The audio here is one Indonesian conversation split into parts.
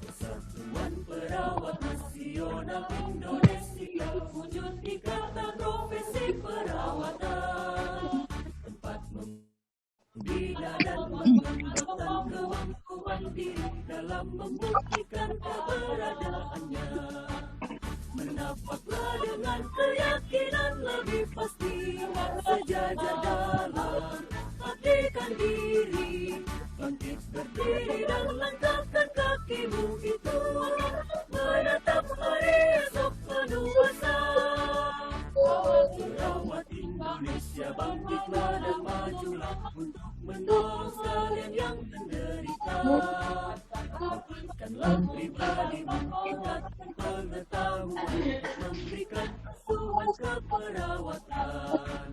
Persatuan Perawat Nasional Indonesia, wujud ikatan profesi perawatan, tempat membina dan mengembangkan kemampuan diri dalam membuktikan keberadaannya. Menapaklah dengan keyakinan lebih pasti, sejajar dalam abdikan diri, bangkit berdiri dan langkahkan kakimu itu, menatap hari esok penuh asa. Kawal Perawat Indonesia, bangkitlah dan majulah untuk menolong sekalian yang menderita. Bangkitkanlah pribadimu, tingkatkan pengetahuan, memberikan asuhan keperawatan.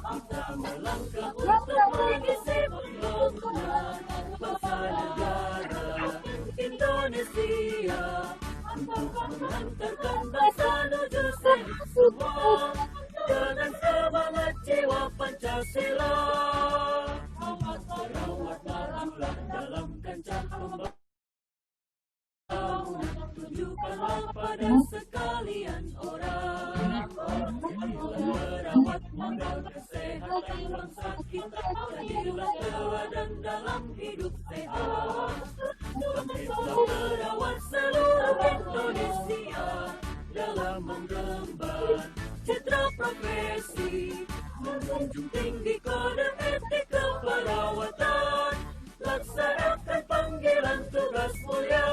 Kita melangkah untuk mengisi pembangunan bangsa negara Indonesia, untuk mengantarkan bangsa menuju sehat semua dengan semangat jiwa Pancasila. Perawat majulah dalam kancah pembangunan, tunjukkanlah pada sekalian orang, merawat modal kesehatan bangsa kita, jadilah teladan dalam hidup sehat. Bangkitlah perawat seluruh Indonesia dalam menggemban citra profesi, menjunjung tinggi kode etik keperawatan, laksanakan panggilan tugas mulia,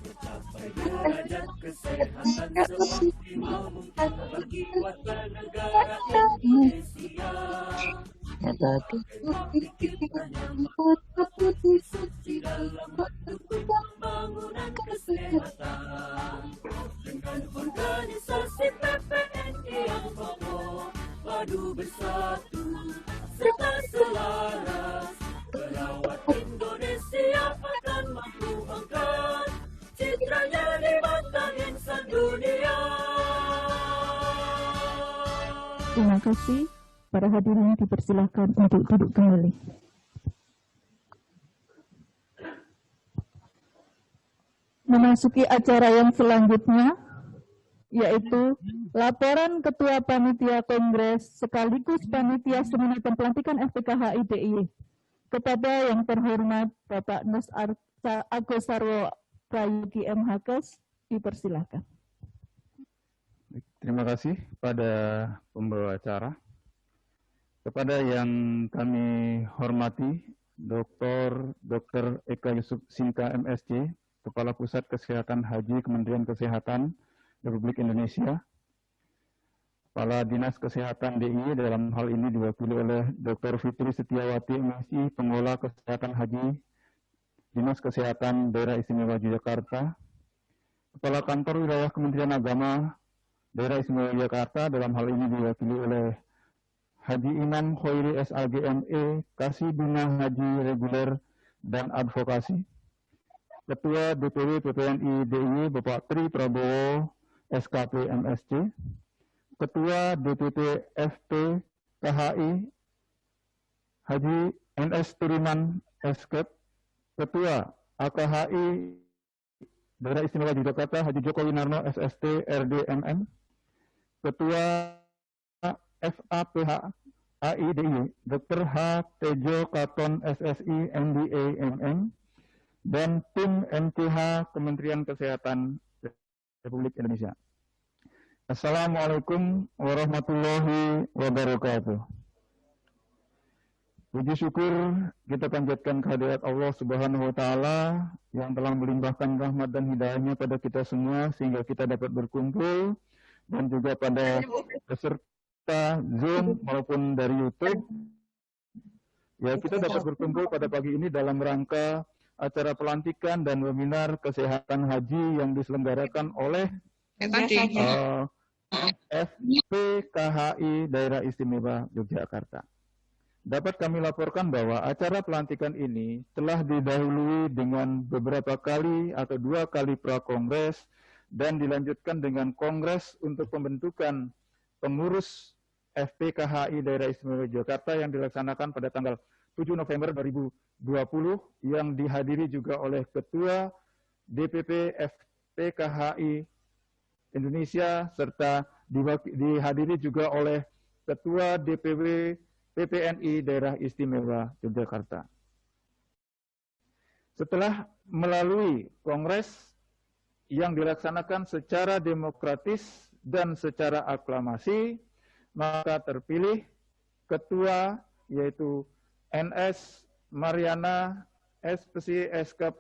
mencapai derajat kesehatan semaksimal mungkin bagi warga negara Indonesia. Suci dalam mendukung pembangunan kesehatan, dengan organisasi PPNI yang kokoh, padu bersatu serta selaras, perawat Indonesia akan mampu angkat citranya di mata insan dunia. Terima kasih. Para hadirin dipersilahkan untuk duduk kembali. Memasuki acara yang selanjutnya, yaitu laporan Ketua Panitia Kongres sekaligus Panitia Seminar dan Pelantikan FPKHI DIY kepada yang terhormat Bapak Nus Agus Sarwo Prayogi MHKes, dipersilahkan. Terima kasih pada pembawa acara. Kepada yang kami hormati, Dr. Eka Yusuf Sinta MSc, Kepala Pusat Kesehatan Haji Kementerian Kesehatan Republik Indonesia, Kepala Dinas Kesehatan DIY dalam hal ini diwakili oleh Dr. Fitri Setiawati MSc, Pengelola Kesehatan Haji Dinas Kesehatan Daerah Istimewa Yogyakarta, Kepala Kantor Wilayah Kementerian Agama Daerah Istimewa Yogyakarta, dalam hal ini diwakili oleh Haji Imam Khairi SAGME, Kasih Bina Haji Reguler dan Advokasi. Ketua DPW PPNI DIY Bapak Tri Prabowo SKP MSC. Ketua DPP FP KHI Haji NS Turunan SKP. Ketua AKHI Daerah Istimewa Yogyakarta Haji Joko Winarno SST RDMM. Ketua FAPH AIDI Dr. H. Tejo Katon SSI MBA MM dan tim MTH Kementerian Kesehatan Republik Indonesia. Assalamualaikum warahmatullahi wabarakatuh. Puji syukur kita panjatkan kehadirat Allah Subhanahu wa Ta'ala yang telah melimpahkan rahmat dan hidayahnya pada kita semua sehingga kita dapat berkumpul, dan juga pada peserta Zoom maupun dari YouTube. Ya, kita dapat berkumpul pada pagi ini dalam rangka acara pelantikan dan webinar kesehatan haji yang diselenggarakan oleh FPKHI Daerah Istimewa Yogyakarta. Dapat kami laporkan bahwa acara pelantikan ini telah didahului dengan beberapa kali atau 2 kali prakongres dan dilanjutkan dengan kongres untuk pembentukan pengurus FPKHI Daerah Istimewa Yogyakarta yang dilaksanakan pada tanggal 7 November 2020 yang dihadiri juga oleh Ketua DPP FPKHI Indonesia serta dihadiri juga oleh Ketua DPW PPNI Daerah Istimewa Yogyakarta. Setelah melalui kongres yang dilaksanakan secara demokratis dan secara aklamasi, maka terpilih ketua yaitu NS Mariana SPC SKP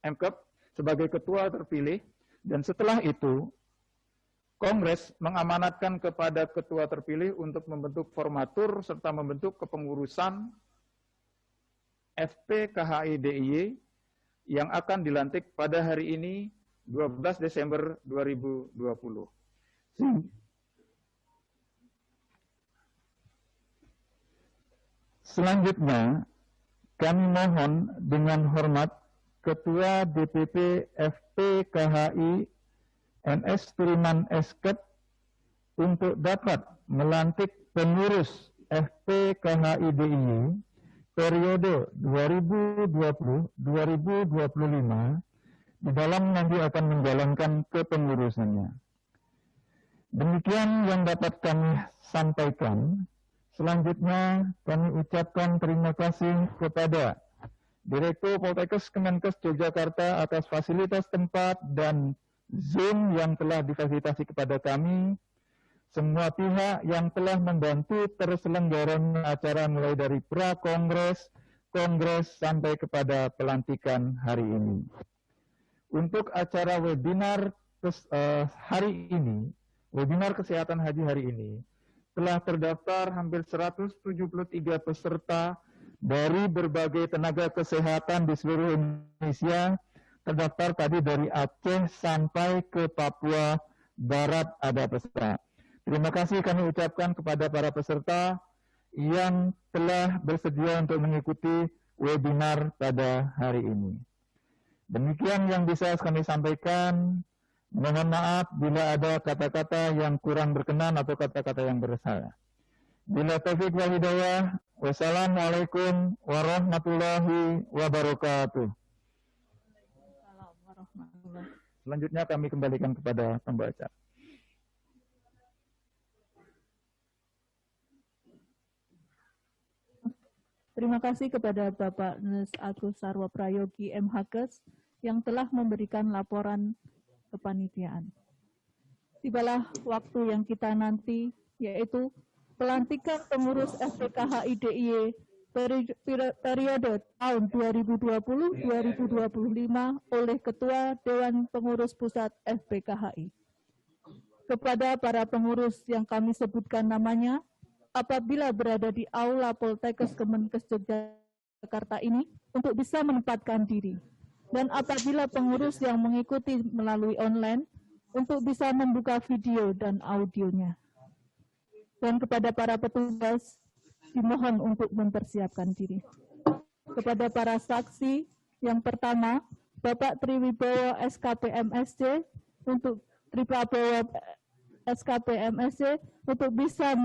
MKP sebagai ketua terpilih, dan setelah itu Kongres mengamanatkan kepada ketua terpilih untuk membentuk formatur serta membentuk kepengurusan FPKHI DIY yang akan dilantik pada hari ini 12 Desember 2020. Selanjutnya, kami mohon dengan hormat Ketua DPP FPKHI NS Turunan SKP untuk dapat melantik pengurus FPKHI DIY periode 2020-2025 di dalam nanti akan menjalankan kepengurusannya. Demikian yang dapat kami sampaikan. Selanjutnya kami ucapkan terima kasih kepada Direktur Poltekkes Kemenkes Yogyakarta atas fasilitas tempat dan Zoom yang telah difasilitasi kepada kami, semua pihak yang telah membantu terselenggaranya acara mulai dari pra-kongres, kongres, sampai kepada pelantikan hari ini. Untuk acara webinar hari ini, webinar kesehatan haji hari ini, telah terdaftar hampir 173 peserta dari berbagai tenaga kesehatan di seluruh Indonesia. Terdaftar tadi dari Aceh sampai ke Papua Barat ada peserta. Terima kasih kami ucapkan kepada para peserta yang telah bersedia untuk mengikuti webinar pada hari ini. Demikian yang bisa kami sampaikan. Mohon maaf bila ada kata-kata yang kurang berkenan atau kata-kata yang bersalah. Bila taufik wal hidayah, wassalamualaikum warahmatullahi wabarakatuh. Selanjutnya kami kembalikan kepada pembaca. Terima kasih kepada Bapak Nes Agus Sarwo Prayogi MHkes yang telah memberikan laporan kepanitiaan. Tibalah waktu yang kita nanti, yaitu pelantikan pengurus FPKHI DIY periode tahun 2020-2025 oleh Ketua Dewan Pengurus Pusat FPKHI. Kepada para pengurus yang kami sebutkan namanya, apabila berada di Aula Poltekkes Kemenkes Yogyakarta ini, untuk bisa menempatkan diri. dan apabila pengurus yang mengikuti melalui online untuk bisa membuka video dan audionya. Dan kepada para petugas dimohon untuk mempersiapkan diri. Kepada para saksi, yang pertama Bapak Triwibowo SKP MSc untuk Triprabowo SKP MSc untuk bisa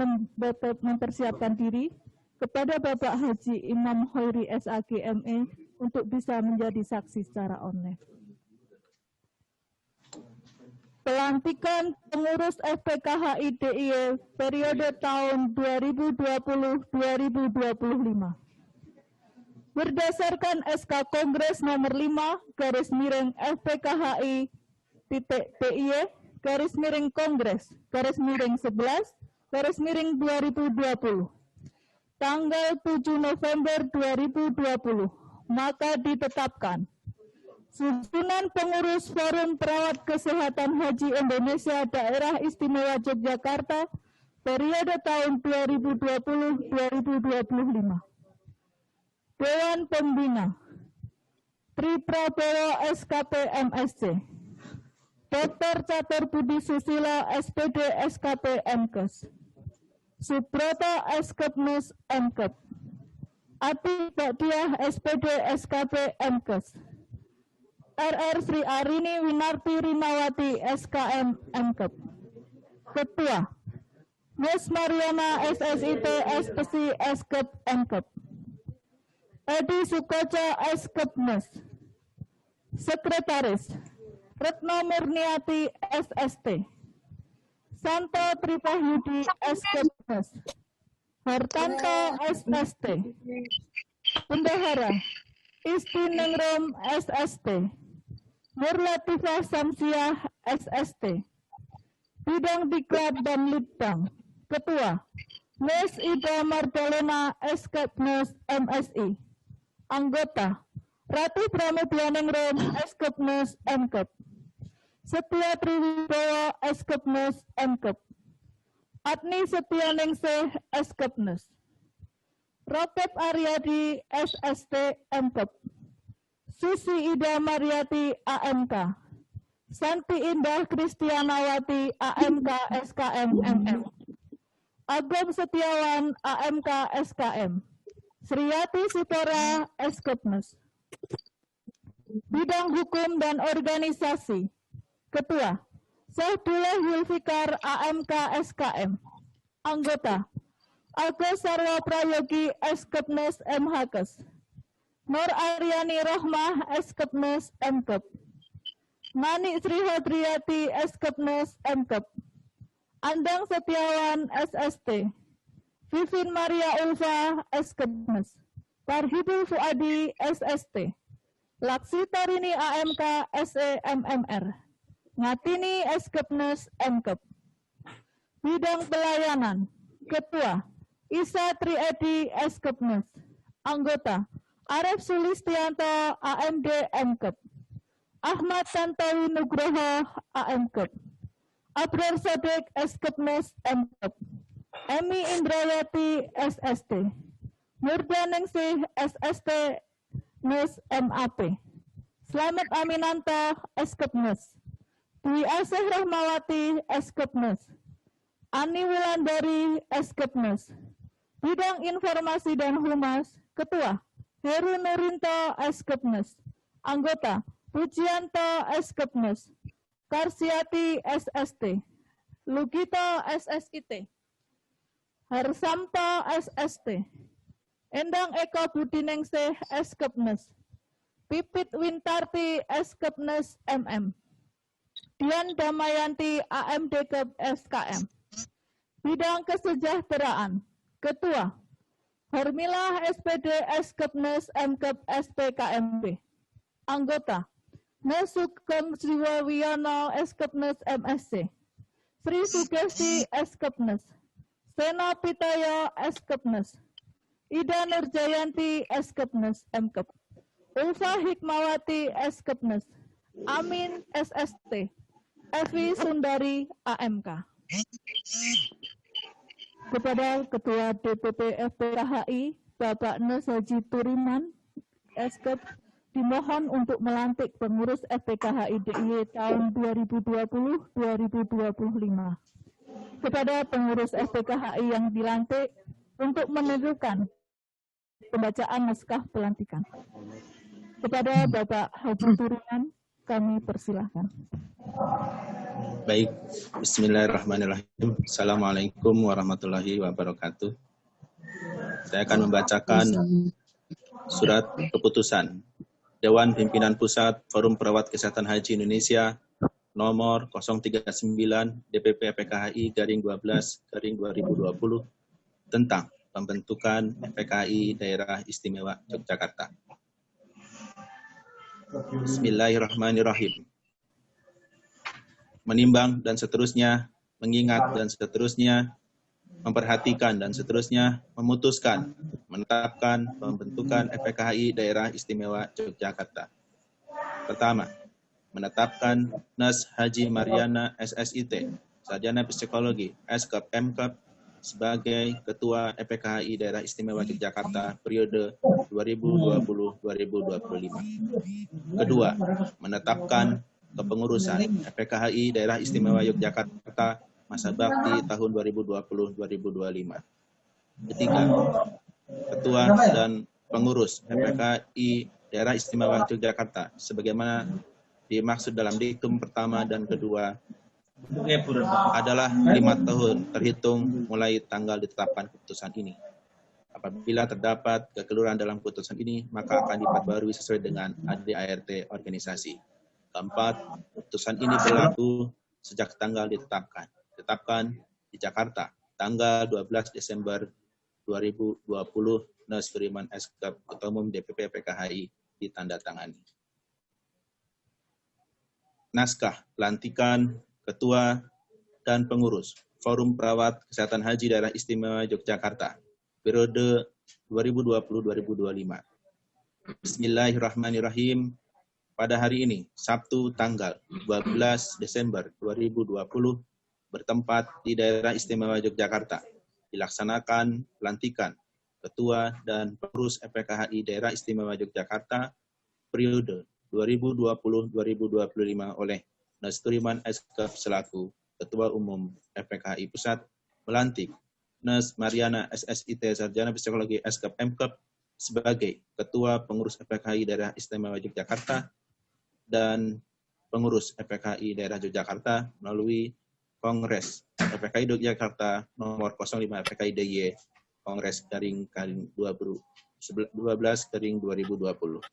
mempersiapkan diri, kepada Bapak Haji Imam Hoiri SAG ME untuk bisa menjadi saksi secara online. Pelantikan pengurus FPKHI DIY periode tahun 2020-2025. Berdasarkan SK Kongres nomor 5 FPKHI DIY Kongres 11/2020 tanggal 7 November 2020, maka ditetapkan susunan pengurus Forum Perawat Kesehatan Haji Indonesia Daerah Istimewa Yogyakarta periode tahun 2020-2025. Dewan Pembina Triprabowo SKP MSc, Dr. Catur Budi Susilo SPD SKP MKes, Subroto Eskepnus MKep, Ati Bakdiah SPD SKP MKes, RR Sri Arini Winarti Rimawati SKM MKep. Ketua Mus Mariana SSIT SPC SKep MKep, Edi Sukoco SKepnus. Sekretaris Retno Murniati SST, Santo Tripahyudi SKepnus, Hartanto SST. Bendahara Isti Ningrum SST, Nur Latifah Samsiah SST. Bidang Diklat dan Litbang. Ketua Ms. Ida Mardalena SKepnus MSI. Anggota Ratu Pramudianingrum SKepnus MKep, Setia Triwibowo SKepnus MKep, Adni Setianingsih SKepnus, Rokep Aryadi SST MKep, Susi Ida Mariati AMK, Santi Indah Kristianawati AMK SKM MM, Agom Setiawan AMK SKM, Sriyati Sitora SKepnus. Bidang Hukum dan Organisasi. Ketua Saifullah Yulfikar AMK SKM. Anggota Agus Sarwa Prayogi SKepnus MHkes, Nur Aryani Rohmah SKepnus MKep, Nani Sri Hodriyati SKepnus MKep, Andang Setiawan SST, Vivin Maria Ulfa SKepnus, Parhidul Fuadi SST, Laksi Tarini AMK SE MMR, Ngatini SKepnus MKep. Bidang Pelayanan. Ketua Isa Triedi SKepnus. Anggota Arif Sulistianto AMD MKep, Ahmad Tantowi Nugroho AMKep, Abrar Sodik SKepnus MKep, Emi Indrawati SST, Nurdaningsih SST Nus MAP, Slamet Aminanto SKepnus, Dwi Asih Rahmawati SKepnus, Ani Wulandari SKepnus. Bidang Informasi dan Humas. Ketua Heru Nurinto SKepnus. Anggota Pujianto SKepnus, Karsiati SST, Lugito SSIT, Harsamto SST, Endang Eko Budiningsih SKepnus, Pipit Wintarti SKepnus MM, Dian Damayanti AMDkep SKM. Bidang Kesejahteraan. Ketua Hormilah SPD SKepnus MKep SPKMB. Anggota Nesugeng Sriwawiyono SKepnus MSc, Sri Sugesti SKepnus, Seno Pitoyo SKepnus, Ida Nurjayanti SKepnus MKep, Ulfa Hikmawati SKepnus, Amin SST, Evi Sundari AMK. Kepada Ketua DPP FPKHI Bapak Nes Haji Turiman SKep, dimohon untuk melantik pengurus FPKHI DIY tahun 2020-2025. Kepada pengurus FPKHI yang dilantik untuk menentukan pembacaan naskah pelantikan. Kepada Bapak Haji Turunan, kami persilahkan. Baik, bismillahirrahmanirrahim. Assalamualaikum warahmatullahi wabarakatuh. Saya akan membacakan surat keputusan Dewan Pimpinan Pusat Forum Perawat Kesehatan Haji Indonesia nomor 039 DPP FPKHI /12 /2020 tentang pembentukan FPKHI Daerah Istimewa Yogyakarta. Bismillahirrahmanirrahim. Menimbang dan seterusnya, mengingat dan seterusnya, memperhatikan dan seterusnya, memutuskan, menetapkan pembentukan FPKHI Daerah Istimewa Yogyakarta. Pertama, menetapkan Nurse Haji Mariana SSIT, Sarjana Psikologi, S.Kep M.Kep, sebagai Ketua FPKHI Daerah Istimewa Yogyakarta periode 2020-2025. Kedua, menetapkan kepengurusan FPKHI Daerah Istimewa Yogyakarta masa bakti tahun 2020-2025. Ketiga, Ketua dan pengurus FPKHI Daerah Istimewa Yogyakarta sebagaimana dimaksud dalam diktum pertama dan kedua adalah 5 tahun terhitung mulai tanggal ditetapkan keputusan ini. Apabila terdapat kekeliruan dalam keputusan ini, maka akan diperbarui sesuai dengan ADART organisasi. Keempat, keputusan ini berlaku sejak tanggal ditetapkan. Ditetapkan di Jakarta, tanggal 12 Desember 2020, Nurse Firiman S.Kep, Ketua Umum DPP FPKHI, ditandatangani. Naskah pelantikan Ketua dan Pengurus Forum Perawat Kesehatan Haji Daerah Istimewa Yogyakarta, periode 2020-2025. Bismillahirrahmanirrahim. Pada hari ini, Sabtu tanggal 12 Desember 2020, bertempat di Daerah Istimewa Yogyakarta, dilaksanakan pelantikan Ketua dan Pengurus FPKHI Daerah Istimewa Yogyakarta periode 2020-2025 oleh Nurse Firiman S.Kep selaku Ketua Umum FPKHI Pusat, melantik Nurse Mariana SSIT Sarjana Psikologi S.Kep M.Kep sebagai Ketua Pengurus FPKHI Daerah Istimewa Yogyakarta dan pengurus FPKHI Daerah Yogyakarta melalui Kongres FPKHI Yogyakarta nomor 05 FPKHI DIY Kongres garing 12/2020.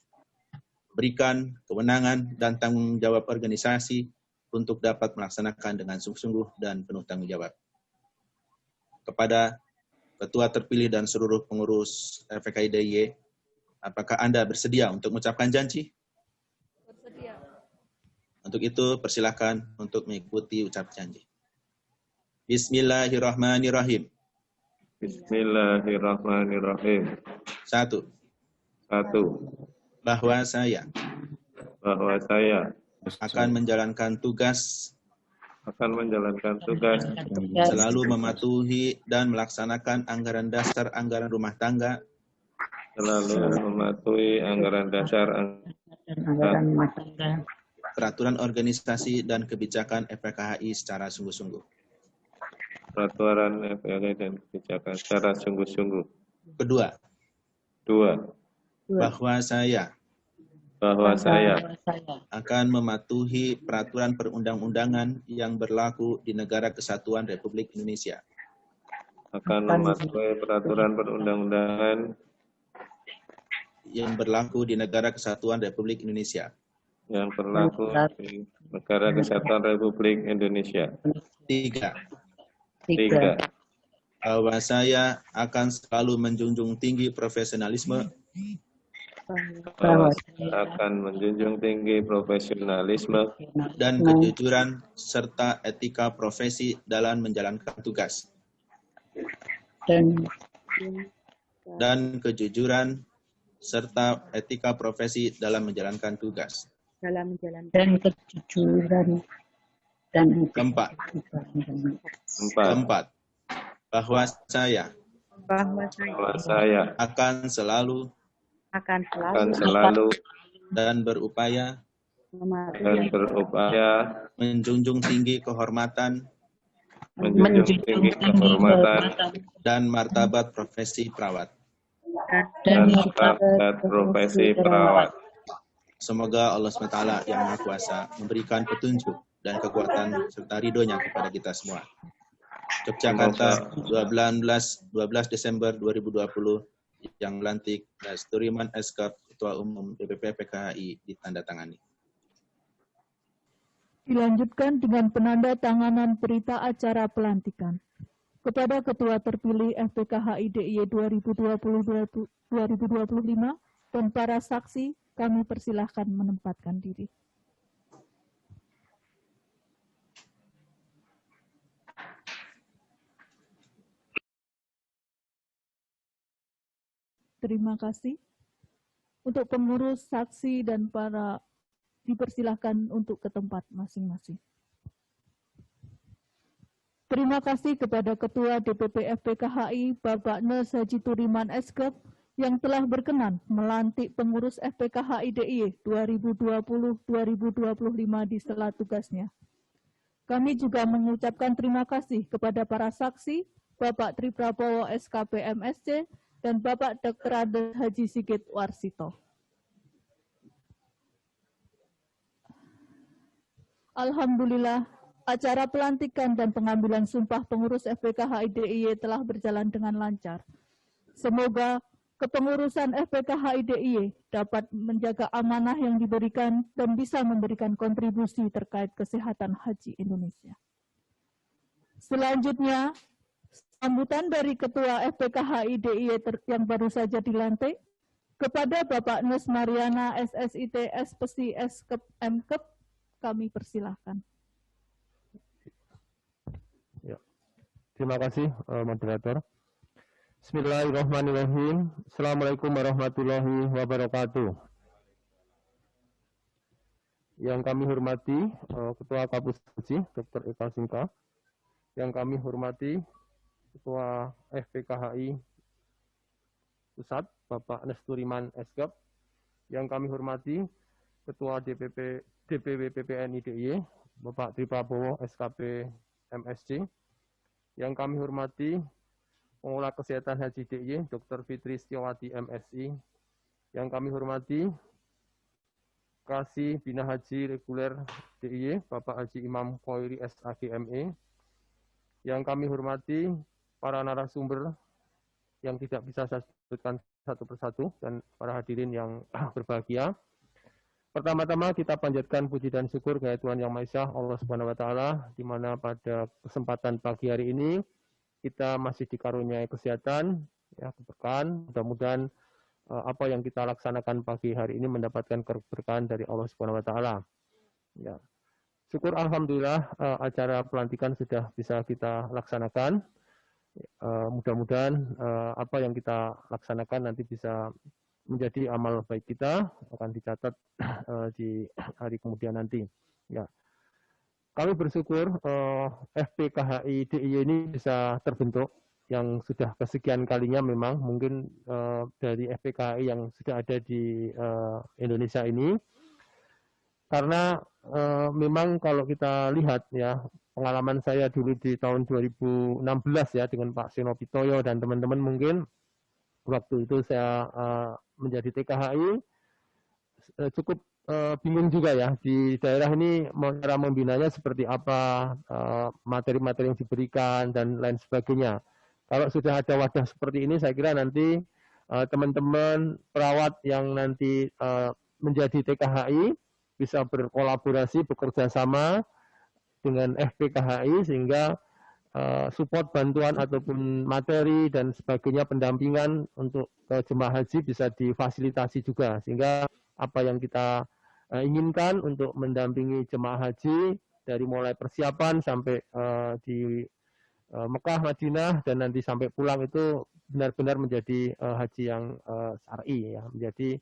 Berikan kewenangan dan tanggung jawab organisasi untuk dapat melaksanakan dengan sungguh-sungguh dan penuh tanggung jawab. Kepada Ketua terpilih dan seluruh pengurus FPKHI DIY, apakah Anda bersedia untuk mengucapkan janji? Untuk itu, persilakan untuk mengikuti ucap janji. Bismillahirrahmanirrahim. Bismillahirrahmanirrahim. 1. Bahwa saya akan menjalankan tugas selalu mematuhi dan melaksanakan anggaran dasar anggaran rumah tangga peraturan organisasi dan kebijakan FPKHI secara sungguh-sungguh. Kedua, bahwa saya akan mematuhi peraturan perundang-undangan yang berlaku di Negara Kesatuan Republik Indonesia. Yang berlaku di Negara Kesatuan Republik Indonesia. Tiga, bahwa saya akan selalu menjunjung tinggi profesionalisme dan kejujuran serta etika profesi dalam menjalankan tugas. Dan kejujuran serta etika profesi dalam menjalankan tugas. Keempat, bahwa saya akan selalu dan berupaya menjunjung tinggi kehormatan dan martabat profesi perawat. Semoga Allah SWT yang Maha Kuasa memberikan petunjuk dan kekuatan serta ridhonya kepada kita semua. Yogyakarta, 12 Desember 2020, yang melantik Nesturiman Eskap, Ketua Umum DPP PKHI, ditandatangani. Dilanjutkan dengan penandatanganan berita acara pelantikan. Kepada Ketua terpilih FPKHI DIY 2020-2025 dan para saksi, kami persilahkan menempatkan diri. Terima kasih. Untuk pengurus, saksi, dan para dipersilahkan untuk ke tempat masing-masing. Terima kasih kepada Ketua DPP FPKHI Bapak Nes Haji Turiman Eskep yang telah berkenan melantik pengurus FPKHI DIY 2020-2025 di sela tugasnya. Kami juga mengucapkan terima kasih kepada para saksi, Bapak Tri Prabowo SKP MSC, dan Bapak Dr. Haji Sigit Warsito. Alhamdulillah, acara pelantikan dan pengambilan sumpah pengurus FPKHI DIY telah berjalan dengan lancar. Semoga kepengurusan FPKHI DIY dapat menjaga amanah yang diberikan dan bisa memberikan kontribusi terkait kesehatan haji Indonesia. Selanjutnya, sambutan dari Ketua FPKHI DIY yang baru saja dilantik kepada Bapak Nes Mariana SSIT SPSI Eskep Mkep, kami persilahkan. Ya. Terima kasih, moderator. Bismillahirrahmanirrahim. Assalamualaikum warahmatullahi wabarakatuh. Yang kami hormati Ketua Kapus Haji Dr. Eka Sinka. Yang kami hormati Ketua FPKHI Pusat Bapak Nesturiman Eskep. Yang kami hormati Ketua DPW PPNI DIY Bapak Tri Prabowo SKP MSC. Yang kami hormati Pengelola Kesehatan Haji DIY Dr. Fitri Setiawati MSI. Yang kami hormati Kasih Bina Haji Reguler DIY Bapak Haji Imam Khoiri SAGME. Yang kami hormati para narasumber yang tidak bisa saya sebutkan satu persatu dan para hadirin yang berbahagia. Pertama-tama kita panjatkan puji dan syukur kepada Tuhan Yang Maha Esa, Allah Subhanahu wa taala, di mana pada kesempatan pagi hari ini kita masih dikaruniai kesehatan, ya, keberkahan. Mudah-mudahan apa yang kita laksanakan pagi hari ini mendapatkan keberkahan dari Allah Subhanahu wa taala. Ya. Syukur alhamdulillah acara pelantikan sudah bisa kita laksanakan. Mudah-mudahan apa yang kita laksanakan nanti bisa menjadi amal baik kita, akan dicatat di hari kemudian nanti. Ya. Kami bersyukur FPKHI DIY ini bisa terbentuk, yang sudah kesekian kalinya memang mungkin dari FPKHI yang sudah ada di Indonesia ini. Karena memang kalau kita lihat ya, pengalaman saya dulu di tahun 2016 ya dengan Pak Seno Pitoyo dan teman-teman, mungkin waktu itu saya menjadi TKHI cukup bingung juga ya di daerah ini cara membinanya seperti apa, materi-materi yang diberikan dan lain sebagainya. Kalau sudah ada wadah seperti ini, saya kira nanti teman-teman perawat yang nanti menjadi TKHI bisa berkolaborasi, bekerja sama dengan FPKHI sehingga support bantuan ataupun materi dan sebagainya, pendampingan untuk jemaah haji bisa difasilitasi juga, sehingga apa yang kita inginkan untuk mendampingi jemaah haji dari mulai persiapan sampai di Mekah, Madinah, dan nanti sampai pulang itu benar-benar menjadi haji yang syar'i, ya, menjadi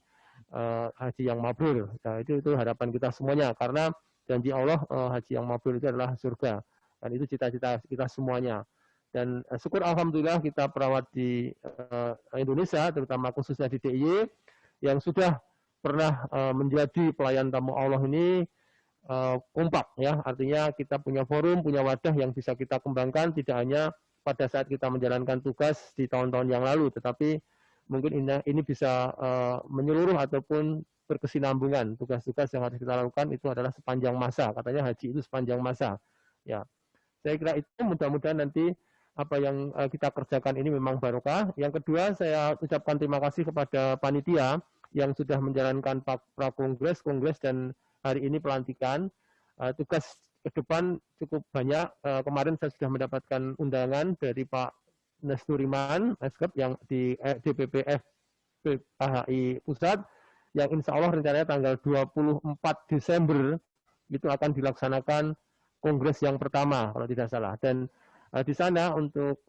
haji yang mabrur. Nah, itu harapan kita semuanya, karena janji Allah haji yang mabrur itu adalah surga. Dan itu cita-cita kita semuanya. Dan syukur alhamdulillah kita perawat di Indonesia, terutama khususnya di DIY, yang sudah pernah menjadi pelayan tamu Allah ini kompak ya, artinya kita punya forum, punya wadah yang bisa kita kembangkan tidak hanya pada saat kita menjalankan tugas di tahun-tahun yang lalu, tetapi mungkin ini bisa menyeluruh ataupun berkesinambungan. Tugas-tugas yang harus kita lakukan itu adalah sepanjang masa, katanya haji itu sepanjang masa. Ya, saya kira itu mudah-mudahan nanti apa yang kita kerjakan ini memang barokah. Yang kedua, saya ucapkan terima kasih kepada panitia yang sudah menjalankan pra-kongres, kongres, dan hari ini pelantikan. Tugas ke depan cukup banyak. Kemarin saya sudah mendapatkan undangan dari Pak Nesturiman, Eskep, yang di DPP FPKHI Pusat, yang insya Allah rencananya tanggal 24 Desember itu akan dilaksanakan kongres yang pertama, kalau tidak salah. Dan di sana untuk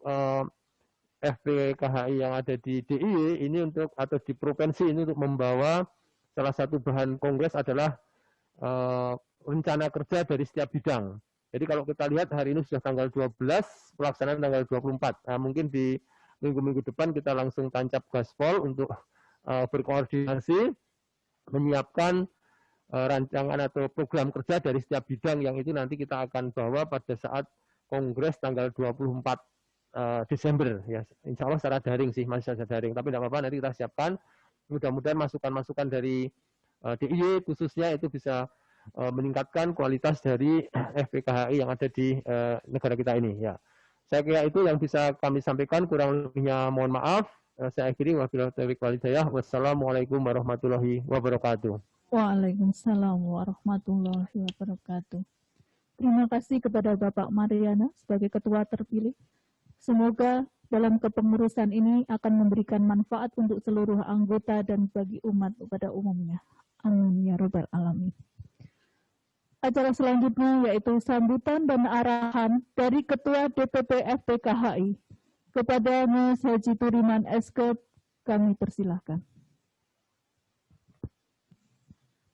FPKHI yang ada di DIY ini untuk atau di provinsi ini untuk membawa salah satu bahan kongres adalah rencana kerja dari setiap bidang. Jadi kalau kita lihat hari ini sudah tanggal 12, pelaksanaan tanggal 24. Nah, mungkin di minggu-minggu depan kita langsung tancap gaspol untuk berkoordinasi, menyiapkan rancangan atau program kerja dari setiap bidang yang itu nanti kita akan bawa pada saat kongres tanggal 24 Desember. Ya, insya Allah secara daring sih, masih saja daring. Tapi tidak apa-apa, nanti kita siapkan. Mudah-mudahan masukan-masukan dari DIY khususnya itu bisa meningkatkan kualitas dari FPKHI yang ada di negara kita ini. Ya, saya kira itu yang bisa kami sampaikan. Kurang lebihnya mohon maaf. Saya akhiri wabillahi taufiq wal hidayah. Wassalamualaikum warahmatullahi wabarakatuh. Waalaikumsalam warahmatullahi wabarakatuh. Terima kasih kepada Bapak Mariana sebagai ketua terpilih. Semoga dalam kepengurusan ini akan memberikan manfaat untuk seluruh anggota dan bagi umat pada umumnya. Amin ya rabbal alamin. Acara selanjutnya yaitu sambutan dan arahan dari Ketua DPP FPKHI kepada Mas Haji Turiman Eskep, kami persilahkan.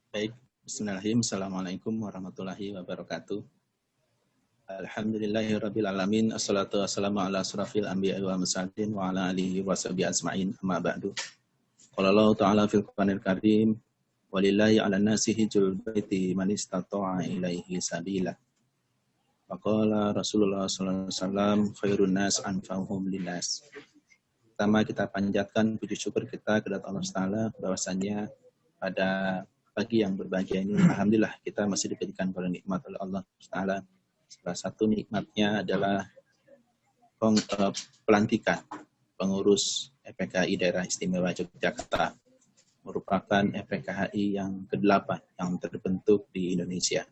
Baik, bismillahirrahmanirrahim. Assalamualaikum warahmatullahi wabarakatuh. Alhamdulillahirabbil alamin. Assalatu wassalamu ala asrafil anbiya'i wal mursalin wa ala alihi wa sahbihi ajma'in. Amma ba'du. Qala Allah ta'ala fil Qur'anil Karim, walillahi 'alan nasi hijjul baiti man istata'a ilaihi sabila. Wa qala Rasulullah sallallahu alaihi wasallam khairun nas anfa'uhum linnas. Pertama kita panjatkan puji syukur kita kepada Allah Taala bahwasanya pada pagi yang berbahagia ini, alhamdulillah kita masih diberikan pada nikmat oleh Allah Taala. Salah satu nikmatnya adalah pelantikan pengurus FPKHI Daerah Istimewa Yogyakarta, merupakan FPKHI yang ke-8 yang terbentuk di Indonesia.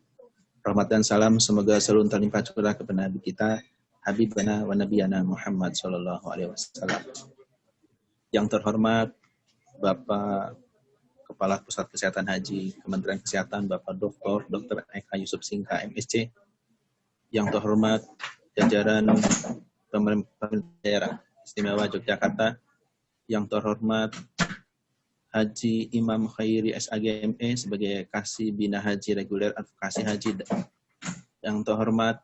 Rahmat dan salam semoga selalu terlimpah curah kepada Nabi kita, Habibana wa Nabiyana Muhammad Sallallahu Alaihi Wasallam. Yang terhormat Bapak Kepala Pusat Kesehatan Haji Kementerian Kesehatan Bapak Dr. Eka Yusuf Singka MSc, yang terhormat jajaran pemerintah daerah Istimewa Yogyakarta, yang terhormat Haji Imam Khairi SAGME sebagai Kasih Bina Haji Reguler Advokasi Haji, yang terhormat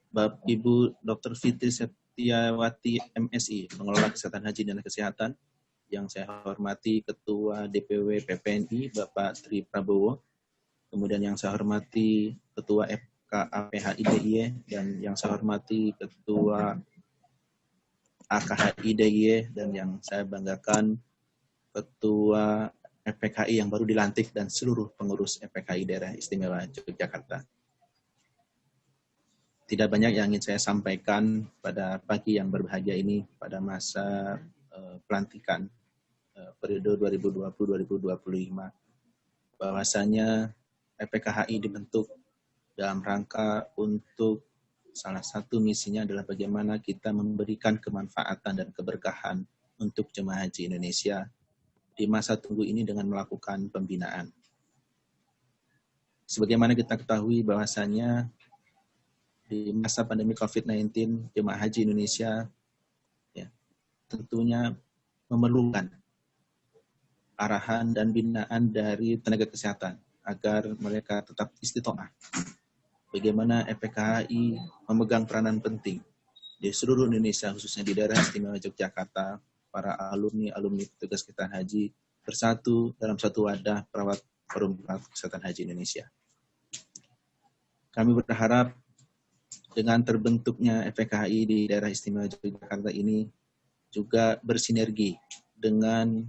Bapak Ibu Dr. Fitri Setiawati MSI Pengelola Kesehatan Haji dan Kesehatan, yang saya hormati Ketua DPW PPNI Bapak Tri Prabowo, kemudian yang saya hormati Ketua FKAPHI DIY, dan yang saya hormati Ketua AKHI DIY, dan yang saya banggakan Ketua FPKHI yang baru dilantik dan seluruh pengurus FPKHI Daerah Istimewa Yogyakarta. Tidak banyak yang ingin saya sampaikan pada pagi yang berbahagia ini pada masa pelantikan periode 2020-2025, bahwasanya FPKHI dibentuk dalam rangka untuk salah satu misinya adalah bagaimana kita memberikan kemanfaatan dan keberkahan untuk jemaah haji Indonesia di masa tunggu ini dengan melakukan pembinaan. Sebagaimana kita ketahui bahwasanya di masa pandemi COVID-19, jemaah haji Indonesia ya, tentunya memerlukan arahan dan binaan dari tenaga kesehatan agar mereka tetap istiqomah. Bagaimana FPKHI memegang peranan penting di seluruh Indonesia, khususnya di daerah istimewa Yogyakarta, para alumni petugas kesehatan haji bersatu dalam satu wadah Forum Perawat Kesehatan Haji Indonesia. Kami berharap dengan terbentuknya FPKHI di daerah istimewa Yogyakarta ini juga bersinergi dengan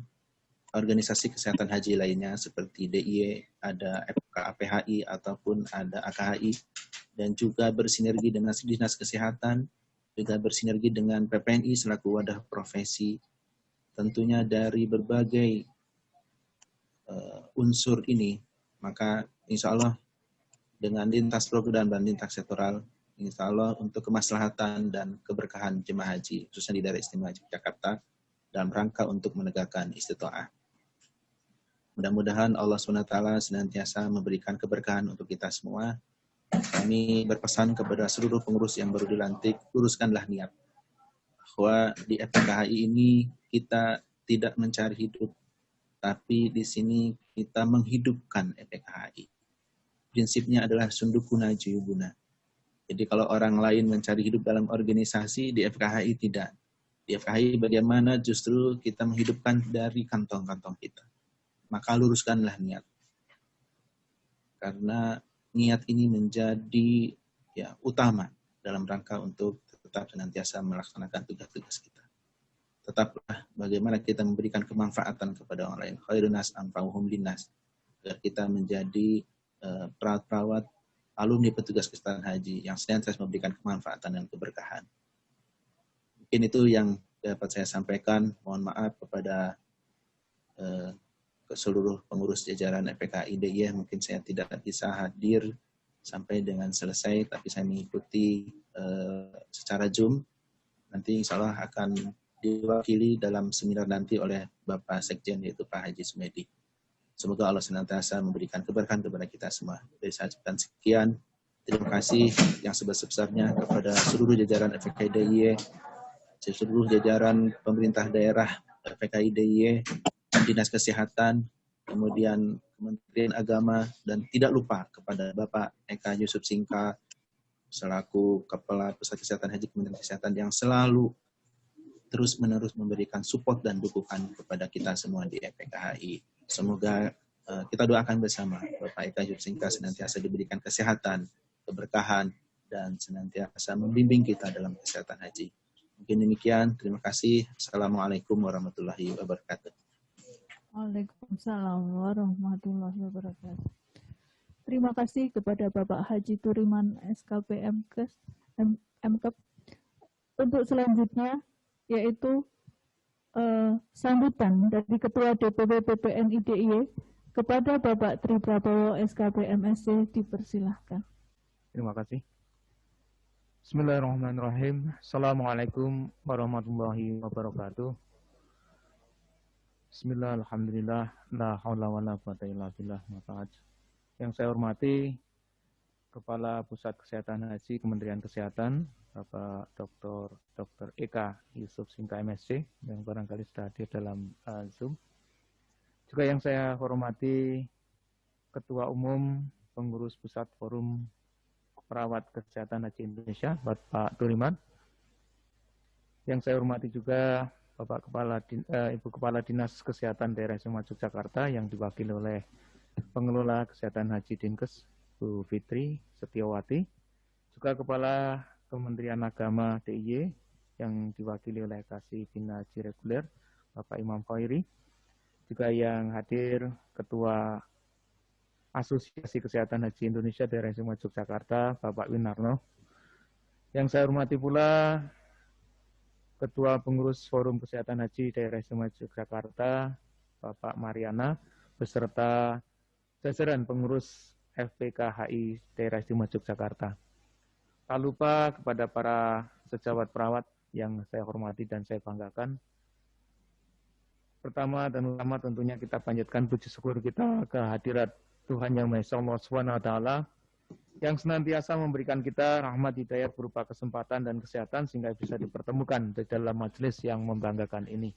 organisasi kesehatan haji lainnya seperti DIY, ada FKAPHI ataupun ada AKHI, dan juga bersinergi dengan Dinas Kesehatan, juga bersinergi dengan PPNI selaku wadah profesi. Tentunya dari berbagai unsur ini, maka insya Allah dengan lintas program dan lintas sektoral, insya Allah untuk kemaslahatan dan keberkahan jemaah haji, khususnya di daerah istimewa Yogyakarta, dalam rangka untuk menegakkan istiqomah. Mudah-mudahan Allah SWT senantiasa memberikan keberkahan untuk kita semua. Kami berpesan kepada seluruh pengurus yang baru dilantik, luruskanlah niat. Bahwa di FPKHI ini kita tidak mencari hidup, tapi di sini kita menghidupkan FPKHI. Prinsipnya adalah sundukuna juyubuna. Jadi kalau orang lain mencari hidup dalam organisasi, di FPKHI tidak. Di FPKHI bagaimana justru kita menghidupkan dari kantong-kantong kita. Maka luruskanlah niat. Karena niat ini menjadi utama dalam rangka untuk tetap senantiasa melaksanakan tugas-tugas kita. Tetaplah bagaimana kita memberikan kemanfaatan kepada orang lain. Khairun nas anfa'uhum linnas. Agar kita menjadi perawat-perawat, alumni petugas kesehatan haji yang senantiasa memberikan kemanfaatan dan keberkahan. Mungkin itu yang dapat saya sampaikan. Mohon maaf kepada ke seluruh pengurus jajaran FPKHI DIY. Mungkin saya tidak bisa hadir sampai dengan selesai, tapi saya mengikuti secara Zoom. Nanti insya Allah akan diwakili dalam seminar nanti oleh Bapak Sekjen, yaitu Pak Haji Sumedi. Semoga Allah senantiasa memberikan keberkahan kepada kita semua. Dari saya ucapkan sekian. Terima kasih yang sebesar-besarnya kepada seluruh jajaran FPKHI DIY, seluruh jajaran pemerintah daerah FPKHI DIY, Dinas Kesehatan, kemudian Kementerian Agama, dan tidak lupa kepada Bapak Eka Yusuf Singka selaku Kepala Pusat Kesehatan Haji Kementerian Kesehatan yang selalu terus-menerus memberikan support dan dukungan kepada kita semua di FPKHI. Semoga kita doakan bersama Bapak Eka Yusuf Singka senantiasa diberikan kesehatan, keberkahan, dan senantiasa membimbing kita dalam kesehatan haji. Mungkin demikian. Terima kasih. Assalamualaikum warahmatullahi wabarakatuh. Waalaikumsalam warahmatullahi wabarakatuh. Terima kasih kepada Bapak Haji Turiman SKP MKep. Untuk selanjutnya yaitu sambutan dari Ketua DPW PPNI DIY kepada Bapak Tri Prabowo SKP MSc, dipersilahkan. Terima kasih. Bismillahirrahmanirrahim. Assalamualaikum warahmatullahi wabarakatuh. Bismillah, alhamdulillah, la haula wa la quwata illa billah, ma'ad. Yang saya hormati Kepala Pusat Kesehatan Haji Kementerian Kesehatan, Bapak Dr. Eka Yusuf Singka MSc, yang barangkali sudah hadir dalam Zoom. Juga yang saya hormati Ketua Umum Pengurus Pusat Forum Perawat Kesehatan Haji Indonesia, Bapak Turiman. Yang saya hormati juga Ibu Kepala Dinas Kesehatan Daerah Istimewa Yogyakarta yang diwakili oleh Pengelola Kesehatan Haji Dinkes, Bu Fitri Setiawati. Juga Kepala Kementerian Agama DIY yang diwakili oleh Kasih Bina Haji Reguler, Bapak Imam Khairi. Juga yang hadir Ketua Asosiasi Kesehatan Haji Indonesia Daerah Istimewa Yogyakarta, Bapak Winarno. Yang saya hormati pula Ketua Pengurus Forum Kesehatan Haji Daerah Istimewa Yogyakarta, Bapak Mariana, beserta jajaran pengurus FPKHI Daerah Istimewa Yogyakarta. Tak lupa kepada para sejawat perawat yang saya hormati dan saya banggakan. Pertama dan utama tentunya kita panjatkan puji syukur kita kehadirat Tuhan Yang Maha Esa Allah SWT yang senantiasa memberikan kita rahmat hidayat berupa kesempatan dan kesehatan sehingga bisa dipertemukan di dalam majelis yang membanggakan ini.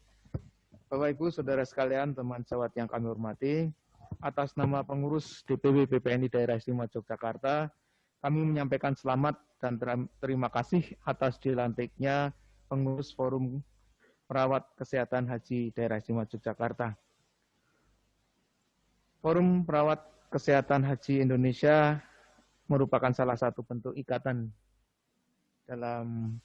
Bapak Ibu, Saudara sekalian, teman sejawat yang kami hormati, atas nama pengurus DPW PPNI Daerah Istimewa Yogyakarta, kami menyampaikan selamat dan terima kasih atas dilantiknya pengurus Forum Perawat Kesehatan Haji Daerah Istimewa Yogyakarta. Forum Perawat Kesehatan Haji Indonesia merupakan salah satu bentuk ikatan dalam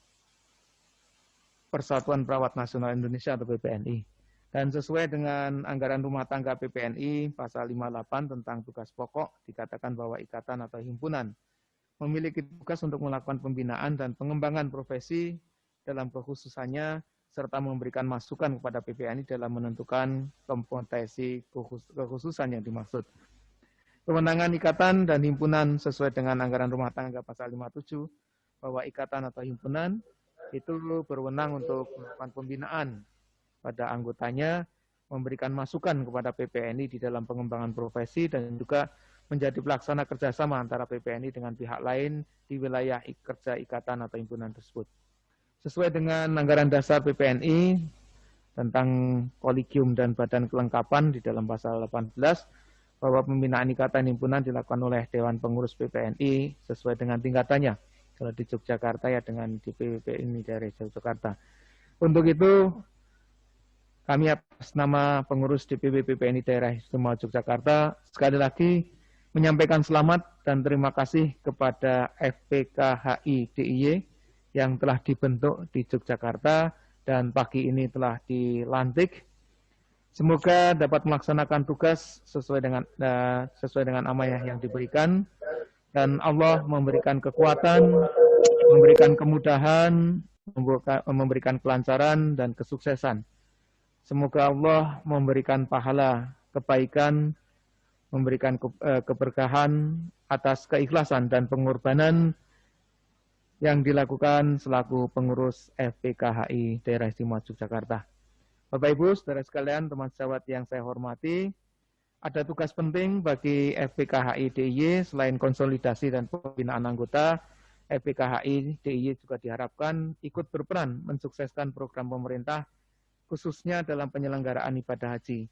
Persatuan Perawat Nasional Indonesia atau PPNI. Dan sesuai dengan anggaran rumah tangga PPNI pasal 58 tentang tugas pokok, dikatakan bahwa ikatan atau himpunan memiliki tugas untuk melakukan pembinaan dan pengembangan profesi dalam kekhususannya serta memberikan masukan kepada PPNI dalam menentukan kompetensi kekhususan yang dimaksud. Kewenangan ikatan dan himpunan sesuai dengan anggaran rumah tangga pasal 57 bahwa ikatan atau himpunan itu berwenang untuk melakukan pembinaan pada anggotanya, memberikan masukan kepada PPNI di dalam pengembangan profesi dan juga menjadi pelaksana kerjasama antara PPNI dengan pihak lain di wilayah kerja ikatan atau himpunan tersebut. Sesuai dengan anggaran dasar PPNI tentang kolegium dan badan kelengkapan di dalam pasal 18, bahwa pembinaan ikatan himpunan dilakukan oleh Dewan Pengurus PPNI sesuai dengan tingkatannya. Kalau di Yogyakarta ya dengan DPP ini dari Yogyakarta. Untuk itu, kami atas nama pengurus DPP PPNI Daerah Istimewa Yogyakarta sekali lagi menyampaikan selamat dan terima kasih kepada FPKHI DIY yang telah dibentuk di Yogyakarta dan pagi ini telah dilantik. Semoga dapat melaksanakan tugas sesuai dengan amanah yang diberikan dan Allah memberikan kekuatan, memberikan kemudahan, memberikan kelancaran dan kesuksesan. Semoga Allah memberikan pahala kebaikan, memberikan keberkahan atas keikhlasan dan pengorbanan yang dilakukan selaku pengurus FPKHI Daerah Istimewa Yogyakarta. Bapak Ibu, saudara sekalian, teman sejawat yang saya hormati, ada tugas penting bagi FPKHI DIY selain konsolidasi dan pembinaan anggota. FPKHI DIY juga diharapkan ikut berperan mensukseskan program pemerintah khususnya dalam penyelenggaraan ibadah haji.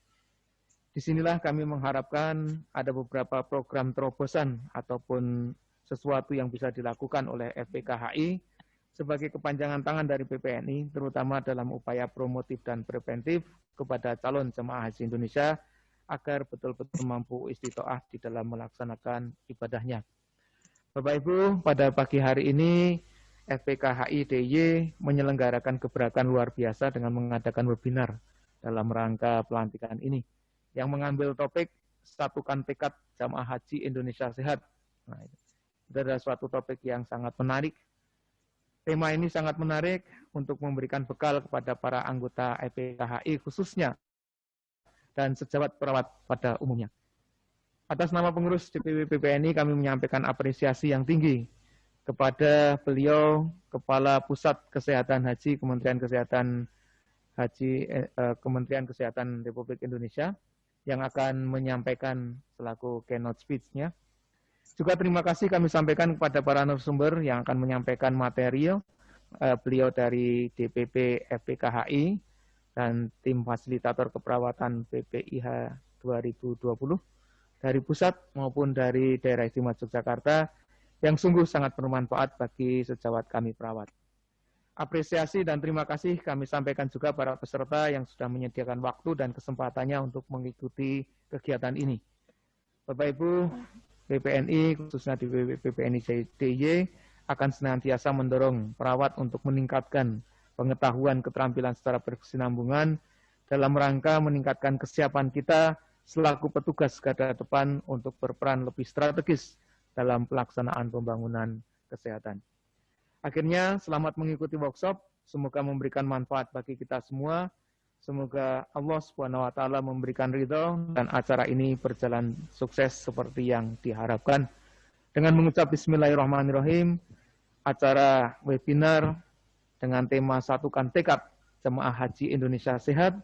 Disinilah kami mengharapkan ada beberapa program terobosan ataupun sesuatu yang bisa dilakukan oleh FPKHI sebagai kepanjangan tangan dari PPNI, terutama dalam upaya promotif dan preventif kepada calon jemaah haji Indonesia agar betul-betul mampu istiqoah di dalam melaksanakan ibadahnya. Bapak Ibu, pada pagi hari ini FPKHI DIY menyelenggarakan gebrakan luar biasa dengan mengadakan webinar dalam rangka pelantikan ini yang mengambil topik Satukan Tekad Jamaah Haji Indonesia Sehat. Nah, itu adalah suatu topik yang sangat menarik. Tema ini sangat menarik untuk memberikan bekal kepada para anggota FPKHI khususnya dan sejawat perawat pada umumnya. Atas nama pengurus DPP PPNI kami menyampaikan apresiasi yang tinggi kepada beliau Kepala Pusat Kesehatan Haji Kementerian Kesehatan Republik Indonesia yang akan menyampaikan selaku keynote speech-nya. Juga terima kasih kami sampaikan kepada para narasumber yang akan menyampaikan materi, beliau dari DPP FPKHI dan tim fasilitator keperawatan PPIH 2020 dari pusat maupun dari daerah istimewa Yogyakarta yang sungguh sangat bermanfaat bagi sejawat kami perawat. Apresiasi dan terima kasih kami sampaikan juga para peserta yang sudah menyediakan waktu dan kesempatannya untuk mengikuti kegiatan ini. Bapak Ibu, PPNI khususnya di PPNI DIY akan senantiasa mendorong perawat untuk meningkatkan pengetahuan keterampilan secara berkesinambungan dalam rangka meningkatkan kesiapan kita selaku petugas garda depan untuk berperan lebih strategis dalam pelaksanaan pembangunan kesehatan. Akhirnya, selamat mengikuti workshop, semoga memberikan manfaat bagi kita semua. Semoga Allah SWT memberikan ridho dan acara ini berjalan sukses seperti yang diharapkan. Dengan mengucap Bismillahirrahmanirrahim, acara webinar dengan tema Satukan Tekad Jemaah Haji Indonesia Sehat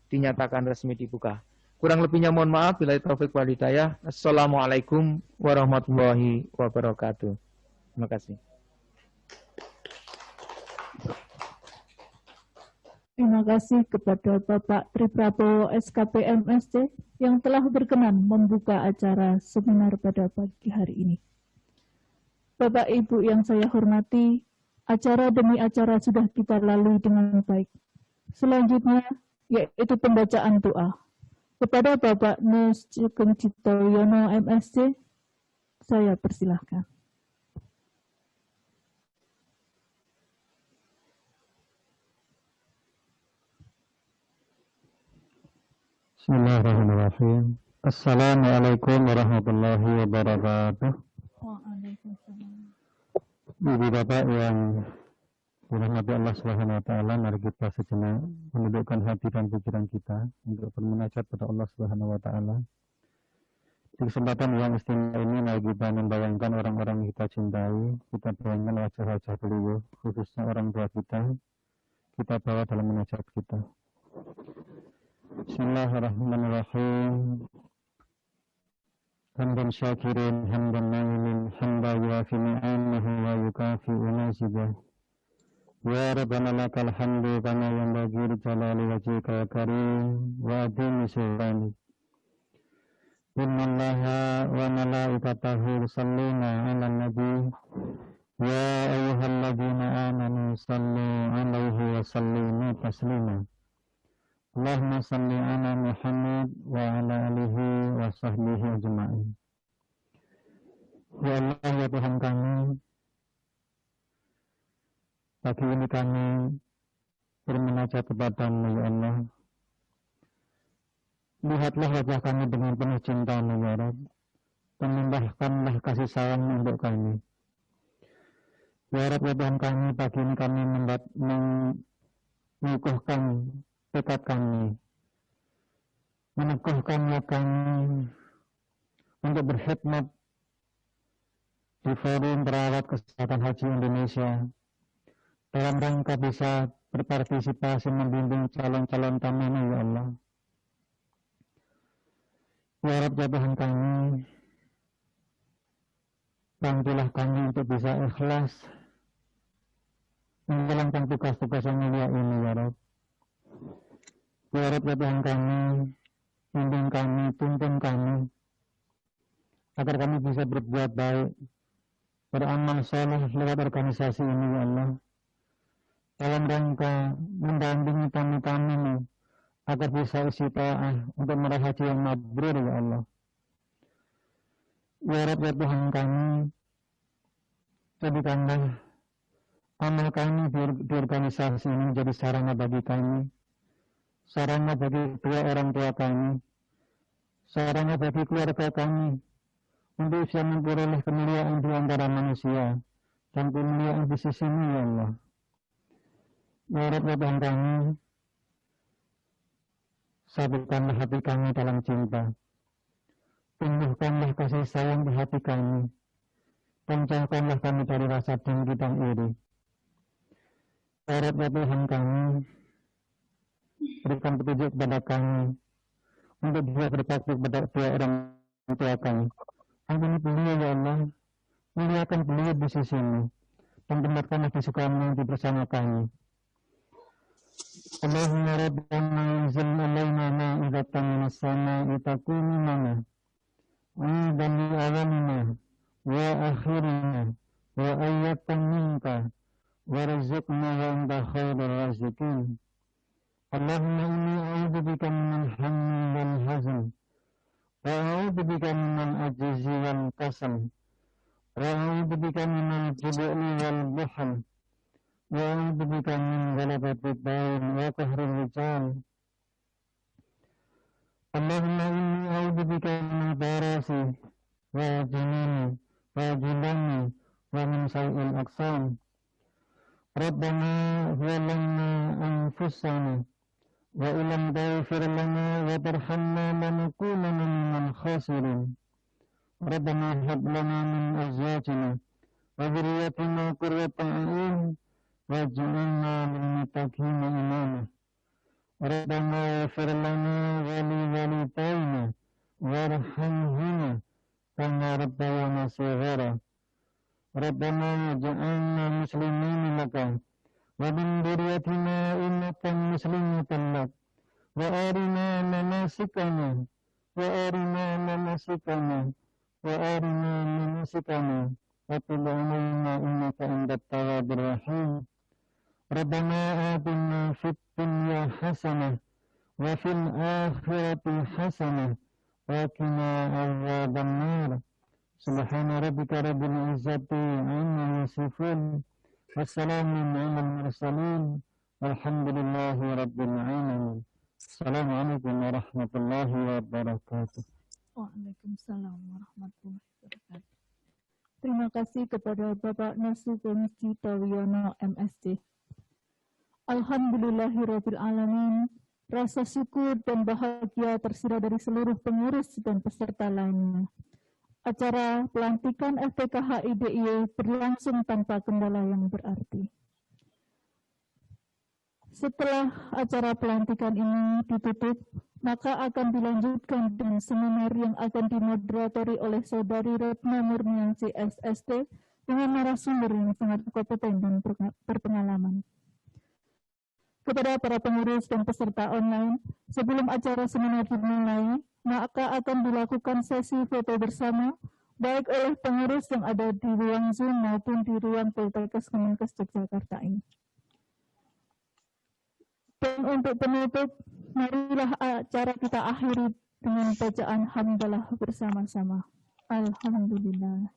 dinyatakan resmi dibuka. Kurang lebihnya mohon maaf, bila taufik wal hidayah. Assalamualaikum warahmatullahi wabarakatuh. Terima kasih. Terima kasih kepada Bapak Triprabowo SKP MSc yang telah berkenan membuka acara seminar pada pagi hari ini. Bapak Ibu yang saya hormati, acara demi acara sudah kita lalui dengan baik. Selanjutnya yaitu pembacaan doa. Kepada Bapak Nus Sugeng Citoyono MSc, saya persilahkan. Bismillahirrahmanirrahim. Assalamualaikum warahmatullahi wabarakatuh. Waalaikumsalam. Ibu bapak yang dirahmati Allah Subhanahu wa taala, mari kita sejenak menundukkan hati dan pikiran kita untuk bermunajat pada Allah Subhanahu wa taala. Di kesempatan yang istimewa ini, mari kita membayangkan orang-orang yang kita cintai, kita bayangkan wajah-wajah beliau, khususnya orang tua kita bawa dalam munajat kita. Bismillahirrahmanirrahim. Hamdan syakirin, hamdan na'imin, hamdan yuafi ni'amahu wa yukafi'u mazibah. Ya Rabbana lakal hamdu kama yanbaghi li jalali wajhika ya karim wa adimi sultani. Inna Allaha wa malaikatahu yusalluna 'alan nabi. Ya ayyuhalladzina amanu sallu 'alaihi wa sallimu taslima. Allahumma salli ala Muhammad wa ala alihi wa sahbihi ajma'in. Ya Allah, ya Tuhan kami, pagi ini kami bermunajat kepadamu, ya Allah. Lihatlah wajah kami dengan penuh cinta-Mu, ya Rabb, dan limpahkanlah kasih sayang untuk kami. Ya Rabb, ya Tuhan kami, pagi ini kami mengukuhkan tekad kami, meneguhkan niat kami untuk berkhidmat di Forum Perawat Kesehatan Haji Indonesia dalam rangka bisa berpartisipasi membimbing calon-calon tamu, ya Allah. Ya Rabb, ya Tuhan kami, bantulah kami untuk bisa ikhlas menjalankan tugas-tugas yang mulia ini, ya Rabb. Ya Rabb, ya Tuhan kami, bimbing kami, tuntun kami, agar kami bisa berbuat baik, beramal saleh lewat organisasi ini, ya Allah, dalam rangka mendampingi tamu-tamu agar bisa istiqaah untuk meraih haji yang mabrur, ya Allah. Ya Rabb, ya Tuhan kami, jadikanlah amal kami di organisasi ini menjadi sarana bagi kami, sarana bagi kedua orang tua kami, sarana bagi keluarga kami, untuk bisa memperoleh kemuliaan di antara manusia dan kemuliaan di sisi-Mu, ya Allah. Ya Rabb, ya Tuhan kami, satukanlah hati kami dalam cinta, tumbuhkanlah kasih sayang di hati kami, dan jauhkanlah kami dari rasa dengki dan iri. Ya Rabb, ya Tuhan kami, berikan petunjuk kepada kami untuk bisa berbakti kepada dua orang tua kami. Ampuni beliau, ya Allah, muliakan beliau di sisi-Mu, dan tempatkanlah kesukaan-Mu di bersama kami. Allahumma rabbana anzil alaina ma'idatan minas sama'i takunu lana 'idan li awwalina wa akhirina wa ayatan minka warzuqna wa anta khairur raziqin. Allahumma inni a'udzubika minal hammi wal hazn wa a'udzubika minal ajzi wal kasal wa a'udzubika minal jubni wal buhl wa a'udzubika min ghalabati ad-dain wa qahril rijal. Allahumma inni a'udzubika min barasi wa jununi wa julani wa min sayyi'il aqsam. Rabbana zalamna anfusana wa illam taghfir lana wa tarhamna lanakunanna minal khasirin. Rabbana hab lana min azwajina wa dhurriyyatina qurrata a'yun waj'alna lil muttaqina imama. Rabbana ighfir lana wa li walidayna warhamhuma kama rabbayana shighara. Rabbana ij'alna muslimin laka wa min dhurriyyatina ummatan muslimatan lak wa arina manasikana wa tub 'alaina innaka antat tawwabur rahim. Rabbana atina fid dunya hasanah وفي الآخرة حسنة وقنا عذاب النار سبحان ربك رب العزة عما يصفون والسلام على المرسلين والحمد لله رب العالمين. Assalamualaikum warahmatullahi wabarakatuh. Waalaikumsalam warahmatullahi wabarakatuh. Terima kasih kepada Bapak Nasution Citawiono MSc. Alhamdulillahirabbil alamin. Rasa syukur dan bahagia tersirat dari seluruh pengurus dan peserta lainnya. Acara pelantikan FPKHI DIY berlangsung tanpa kendala yang berarti. Setelah acara pelantikan ini ditutup, maka akan dilanjutkan dengan seminar yang akan dimoderatori oleh Saudari Retna Murniansi SST dengan narasumber yang sangat kompeten dan berpengalaman. Kepada para pengurus dan peserta online, sebelum acara seminar dimulai, maka akan dilakukan sesi foto bersama, baik oleh pengurus yang ada di ruang Zoom maupun di ruang Poltekkes Kemenkes Yogyakarta ini. Dan untuk penutup, marilah acara kita akhiri dengan bacaan hamdalah bersama-sama. Alhamdulillah.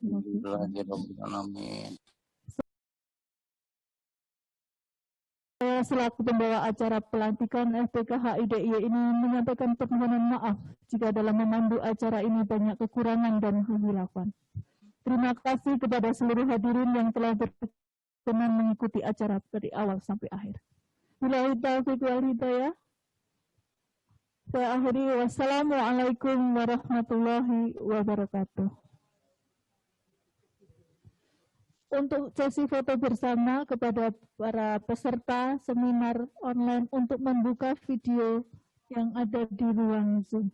Saya selaku pembawa acara pelantikan FPKHI DIY ini menyampaikan permohonan maaf jika dalam memandu acara ini banyak kekurangan dan kehilafan. Terima kasih kepada seluruh hadirin yang telah berkenan mengikuti acara dari awal sampai akhir. Billahi taufiq wal hidayah. Saya akhiri. Wassalamualaikum warahmatullahi wabarakatuh. Untuk sesi foto bersama kepada para peserta seminar online untuk membuka video yang ada di ruang Zoom.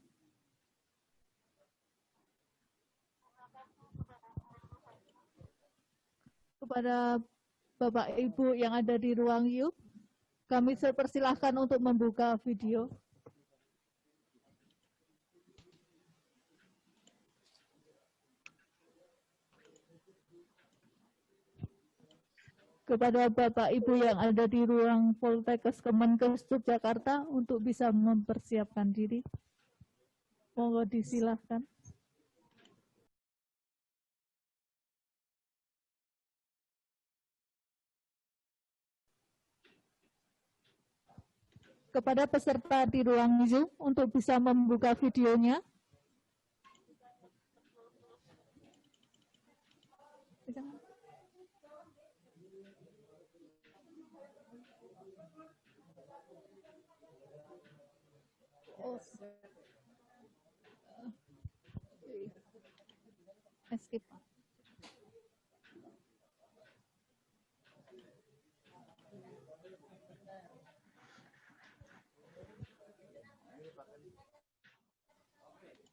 Kepada Bapak Ibu yang ada di ruang Yuk, kami persilahkan untuk membuka video. Kepada Bapak Ibu yang ada di ruang Poltekkes Kemenkes Yogyakarta untuk bisa mempersiapkan diri. Monggo disilahkan. Kepada peserta di ruang Zoom untuk bisa membuka videonya. Skip.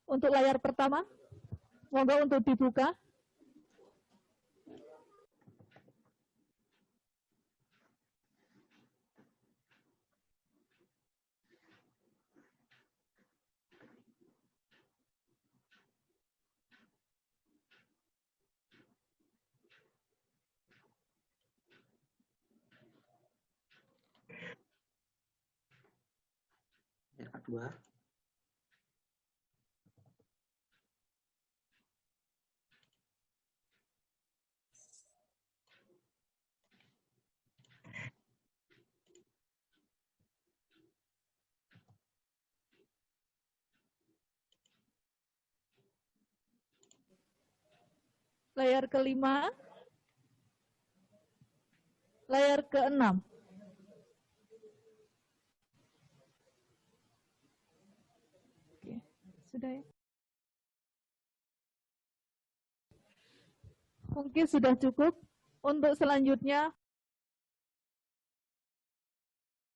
Untuk layar pertama, monggo untuk dibuka. Yang kedua. Layar kelima, layar keenam. Oke, sudah ya? Mungkin sudah cukup. Untuk selanjutnya,